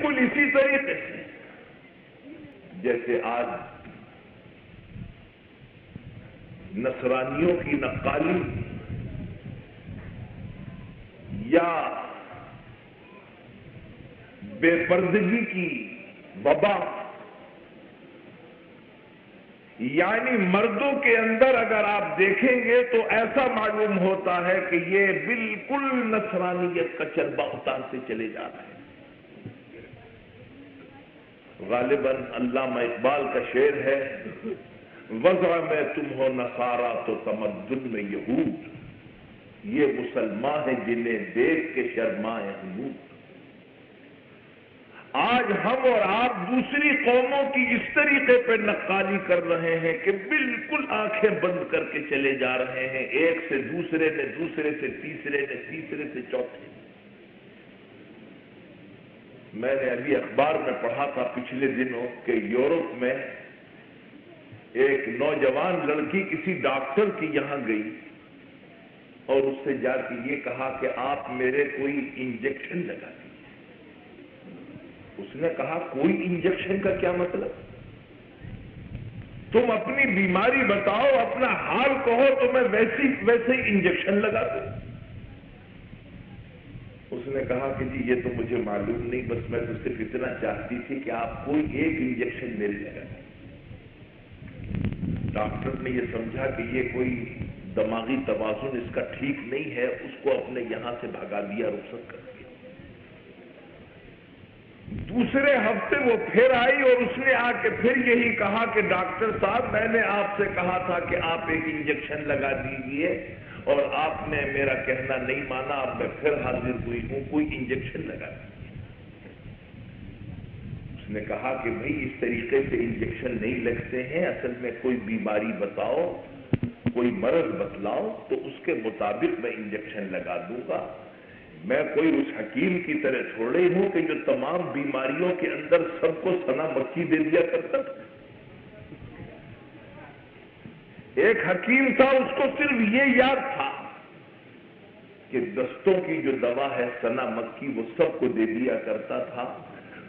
بالکل اسی طریقے سے جیسے آج نصرانیوں کی نقالی یا بے پردگی کی وبا، یعنی مردوں کے اندر اگر آپ دیکھیں گے تو ایسا معلوم ہوتا ہے کہ یہ بالکل نصرانیت کا چربا اتارتے چلے جا رہے ہیں۔ غالباً علامہ اقبال کا شعر ہے، وضع میں تم ہو نصارا تو تمدن میں یہود، یہ مسلمان ہیں جنہیں دیکھ کے شرمائے حنود۔ آج ہم اور آپ دوسری قوموں کی اس طریقے پہ نقالی کر رہے ہیں کہ بالکل آنکھیں بند کر کے چلے جا رہے ہیں، ایک سے دوسرے نے، دوسرے سے تیسرے نے، تیسرے سے چوتھے۔ میں نے ابھی اخبار میں پڑھا تھا پچھلے دنوں کہ یورپ میں ایک نوجوان لڑکی کسی ڈاکٹر کی یہاں گئی اور اس سے جا کے یہ کہا کہ آپ میرے کوئی انجیکشن لگا دیجیے۔ اس نے کہا کوئی انجیکشن کا کیا مطلب؟ تم اپنی بیماری بتاؤ، اپنا حال کہو تو میں ویسے ہی انجیکشن لگا دوں۔ اس نے کہا کہ جی یہ تو مجھے معلوم نہیں، بس میں تو صرف اتنا چاہتی تھی کہ آپ کوئی ایک انجیکشن میرے لگا دیں۔ ڈاکٹر نے یہ سمجھا کہ یہ کوئی دماغی توازن اس کا ٹھیک نہیں ہے، اس کو اپنے یہاں سے بھگا دیا، رخصت کر دیا۔ دوسرے ہفتے وہ پھر آئی اور اس نے آ کے پھر یہی کہا کہ ڈاکٹر صاحب میں نے آپ سے کہا تھا کہ آپ ایک انجیکشن لگا دیجیے اور آپ نے میرا کہنا نہیں مانا، اب میں پھر حاضر ہوئی ہوں، کوئی انجیکشن لگا دیجیے۔ اس نے کہا کہ بھئی اس طریقے سے انجیکشن نہیں لگتے ہیں، اصل میں کوئی بیماری بتاؤ، کوئی مرض بتلاؤ تو اس کے مطابق میں انجیکشن لگا دوں گا۔ میں کوئی اس حکیم کی طرح تھوڑے ہوں کہ جو تمام بیماریوں کے اندر سب کو سنا مکھی دے دیا کرتا تھا۔ ایک حکیم تھا، اس کو صرف یہ یاد تھا کہ دستوں کی جو دوا ہے سنا مکھی، وہ سب کو دے دیا کرتا تھا،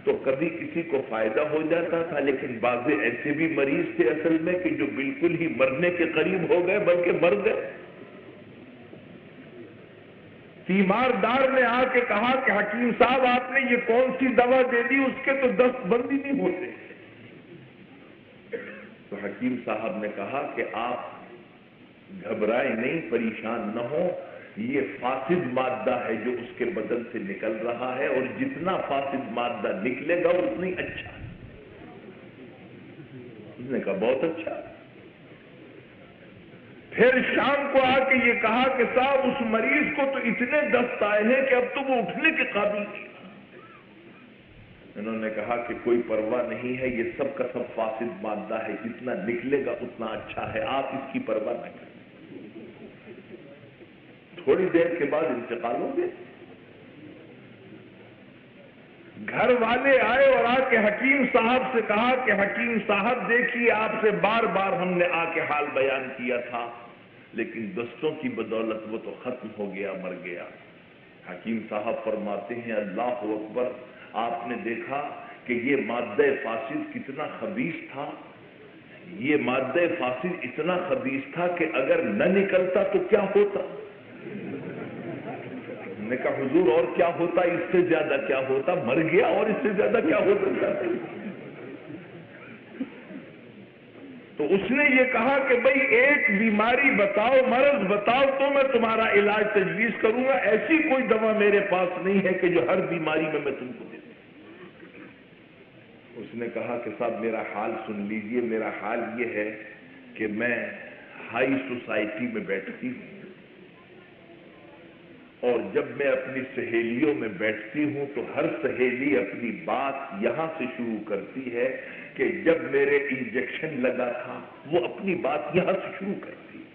تو کبھی کسی کو فائدہ ہو جاتا تھا، لیکن بعض ایسے بھی مریض تھے اصل میں کہ جو بالکل ہی مرنے کے قریب ہو گئے، بلکہ مر گئے۔ تیماردار نے آ کے کہا کہ حکیم صاحب آپ نے یہ کون سی دوا دے دی، اس کے تو دست بند ہی نہیں ہوتے۔ تو حکیم صاحب نے کہا کہ آپ گھبرائیں نہیں، پریشان نہ ہو، یہ فاسد مادہ ہے جو اس کے بدن سے نکل رہا ہے، اور جتنا فاسد مادہ نکلے گا اتنی اچھا۔ اس نے کہا بہت اچھا۔ پھر شام کو آ کے یہ کہا کہ صاحب اس مریض کو تو اتنے دست آئے ہیں کہ اب تو وہ اٹھنے کے قابل نہیں۔ انہوں نے کہا کہ کوئی پرواہ نہیں ہے، یہ سب کا سب فاسد مادہ ہے، جتنا نکلے گا اتنا اچھا ہے، آپ اس کی پرواہ نہ کریں۔ تھوڑی دیر کے بعد انتقال ہو گئے۔ گھر والے آئے اور آ کے حکیم صاحب سے کہا کہ حکیم صاحب دیکھیے آپ سے بار بار ہم نے آ کے حال بیان کیا تھا، لیکن دستوں کی بدولت وہ تو ختم ہو گیا، مر گیا۔ حکیم صاحب فرماتے ہیں اللہ اکبر، آپ نے دیکھا کہ یہ مادہ فاسد کتنا خبیث تھا، یہ مادہ فاسد اتنا خبیث تھا کہ اگر نہ نکلتا تو کیا ہوتا؟ نے کہا حضور اور کیا ہوتا، اس سے زیادہ کیا ہوتا، مر گیا، اور اس سے زیادہ کیا ہو سکتا ہے؟ تو اس نے یہ کہا کہ بھئی ایک بیماری بتاؤ، مرض بتاؤ تو میں تمہارا علاج تجویز کروں گا، ایسی کوئی دوا میرے پاس نہیں ہے کہ جو ہر بیماری میں تم کو دے دوں۔ اس نے کہا کہ صاحب میرا حال سن لیجئے، میرا حال یہ ہے کہ میں ہائی سوسائٹی میں بیٹھتی ہوں، اور جب میں اپنی سہیلیوں میں بیٹھتی ہوں تو ہر سہیلی اپنی بات یہاں سے شروع کرتی ہے کہ جب میرے انجیکشن لگا تھا، وہ اپنی بات یہاں سے شروع کرتی ہے،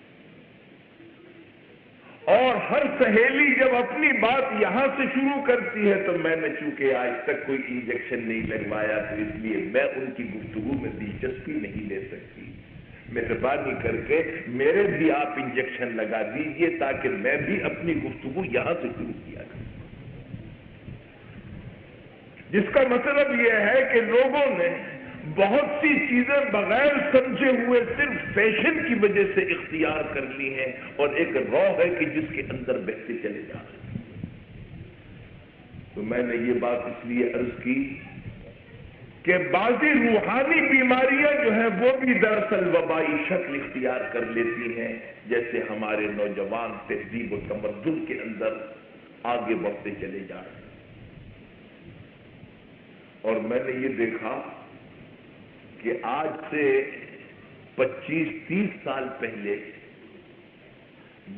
اور ہر سہیلی جب اپنی بات یہاں سے شروع کرتی ہے تو میں نے چونکہ آج تک کوئی انجیکشن نہیں لگوایا تو اس لیے میں ان کی گفتگو میں دلچسپی نہیں لے سکتی، مہربانی کر کے میرے بھی آپ انجیکشن لگا دیجئے تاکہ میں بھی اپنی گفتگو یہاں سے شروع کیا کروں۔ جس کا مطلب یہ ہے کہ لوگوں نے بہت سی چیزیں بغیر سمجھے ہوئے صرف فیشن کی وجہ سے اختیار کر لی ہیں، اور ایک روح ہے کہ جس کے اندر بہتے چلے جا رہے ہیں۔ تو میں نے یہ بات اس لیے عرض کی کہ بعضی روحانی بیماریاں جو ہیں وہ بھی دراصل وبائی شکل اختیار کر لیتی ہیں، جیسے ہمارے نوجوان تہذیب و تمدن کے اندر آگے بڑھتے چلے جا رہے ہیں۔ اور میں نے یہ دیکھا کہ آج سے 25-30 سال پہلے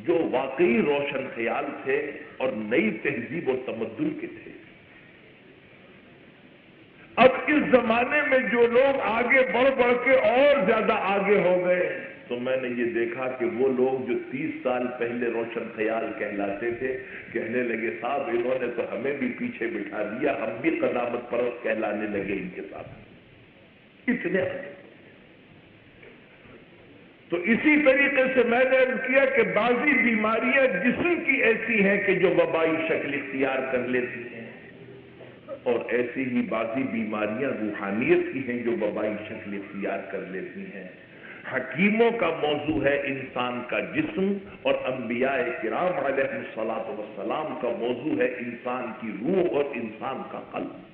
جو واقعی روشن خیال تھے اور نئی تہذیب و تمدن کے تھے، اب اس زمانے میں جو لوگ آگے بڑھ بڑھ کے اور زیادہ آگے ہو گئے، تو میں نے یہ دیکھا کہ وہ لوگ جو 30 سال پہلے روشن خیال کہلاتے تھے، کہنے لگے صاحب انہوں نے تو ہمیں بھی پیچھے بٹھا دیا، ہم بھی قدامت پرست کہلانے لگے ان کے ساتھ، اتنے۔ تو اسی طریقے سے میں نے عرض کیا کہ بعضی بیماریاں جسم کی ایسی ہیں کہ جو وبائی شکل اختیار کر لیتی ہیں، اور ایسی ہی بعضی بیماریاں روحانیت کی ہیں جو وبائی شکل اختیار کر لیتی ہیں۔ حکیموں کا موضوع ہے انسان کا جسم، اور انبیاء کرام علیہ الصلوۃ والسلام کا موضوع ہے انسان کی روح اور انسان کا قلب۔